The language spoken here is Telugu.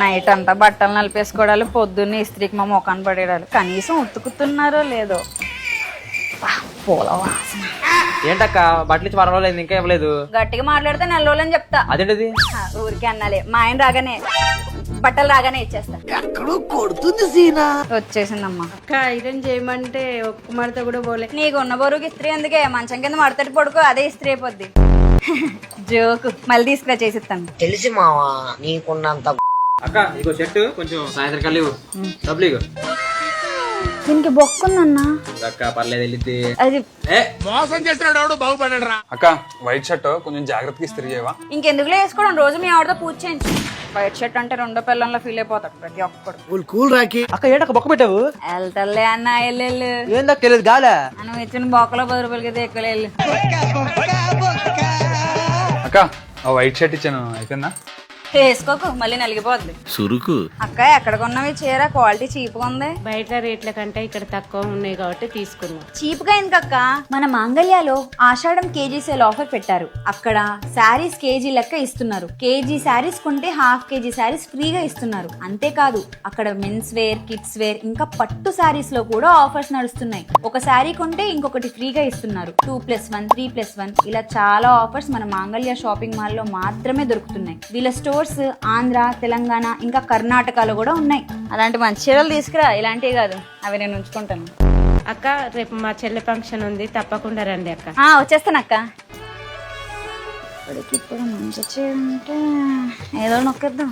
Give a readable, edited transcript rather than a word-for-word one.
నైట్ అంతా బట్టలు నలిపేసుకోవడాలు, పొద్దున్నే ఇస్త్రీకి మా ముఖాన్ని పడేయాలి. కనీసం ఉతుకుతున్నారో లేదో. పూల వాసన. ఏంటక్క బట్టలు ఇచ్చి పర్వాలేదు ఇంకా ఇవ్వలేదు? గట్టిగా మాట్లాడితే నెల రోజులని చెప్తా. అదేంటిది? ఊరికే అన్నాలే, మా ఆయన రాగానే బట్టలు రాగానే ఇచ్చేస్తా. ఎక్కడో కొడుతుంది సీనా. వచ్చేసిందమ్మా. అక్క ఐరన్ చేయమంటే ఒక్క మడత కూడా పోలే. నీకు ఉన్న బరువుకి ఇస్త్రీ ఎందుకే? మంచం కింద మడతటి పడుకో, అదే ఇస్త్రీ అయిపోద్ది. జోకు. మళ్ళీ తీసుకురా, చేసిస్తాను. తెలిసి మావా నీకున్నంత. అక్క ఇగో షర్ట్ కొంచెం సాయంత్రం కల్లి డబ్బులు ఇగో. దీనికి బొక్కుందన్నా. అక్క పర్లేదు వెళ్ళిద్ది. అది మోసం చేస్తున్నాడు బాగుపడ్డా రా. అక్క వైట్ షర్ట్ కొంచెం జాగ్రత్తగా ఇస్త్రీ చేయవా? ఇంకెందుకులే వేసుకోవడం, రోజు మీ ఆవిడతో పూజ చేయించు. వైట్ షర్ట్ అంటే రెండో పిల్లల్లో ఫీల్ అయిపోతాడు ప్రతి ఒక్కడు. కూల్ రాకి. అక్క ఏంటక్క బొక్క పెట్టావు? వెళ్తాలే అన్న, వెళ్ళు. ఏందక్క తెలియదు గాలే. మనం ఇచ్చిన బొక్కలో 10 రూపాయలకి అయితే ఎక్కువ. అక్క ఆ వైట్ షర్ట్ ఇచ్చాను, అయిపోయిందా? వేసుకోకు, మళ్ళీ నలిగిపోద్ది. సురుకు అక్క ఎక్కడ కొన్నావి చీర? క్వాలిటీ చీప్ గా ఉంది. బయట రేట్ల కంటే ఇక్కడ తక్కువ ఉన్నాయి కాబట్టి తీసుకున్నాం. చీప్ గా ఎందుకక్క? మన మాంగళ్యాలో ఆషాఢం కేజీ సేల్ ఆఫర్ పెట్టారు. అక్కడ శారీస్ కేజీ లెక్క ఇస్తున్నారు. కేజీ శారీస్ కొంటే హాఫ్ కేజీ శారీస్ ఫ్రీగా ఇస్తున్నారు. అంతేకాదు అక్కడ మెన్స్ వేర్, కిడ్స్ వేర్, ఇంకా పట్టు శారీస్ లో కూడా ఆఫర్స్ నడుస్తున్నాయి. ఒక శారీ కొంటే ఇంకొకటి ఫ్రీగా ఇస్తున్నారు. 2+1, 3+1 ఇలా చాలా ఆఫర్స్ మన మాంగళ్య షాపింగ్ మాల్ లో మాత్రమే దొరుకుతున్నాయి. వీళ్ళ స్టోర్స్ ఆంధ్ర, తెలంగాణ, ఇంకా కర్ణాటకలో కూడా ఉన్నాయి. అలాంటి మంచి చీరలు తీసుకురా, ఇలాంటివి కాదు. అవి నేను ఉంచుకుంటాను. అక్క రేపు మా చెల్లె ఫంక్షన్ ఉంది, తప్పకుండా రండి అక్క. వచ్చేస్తానక్క. ఇప్పుడు మంచి చీర అంటే ఏదో నొక్కేద్దాం.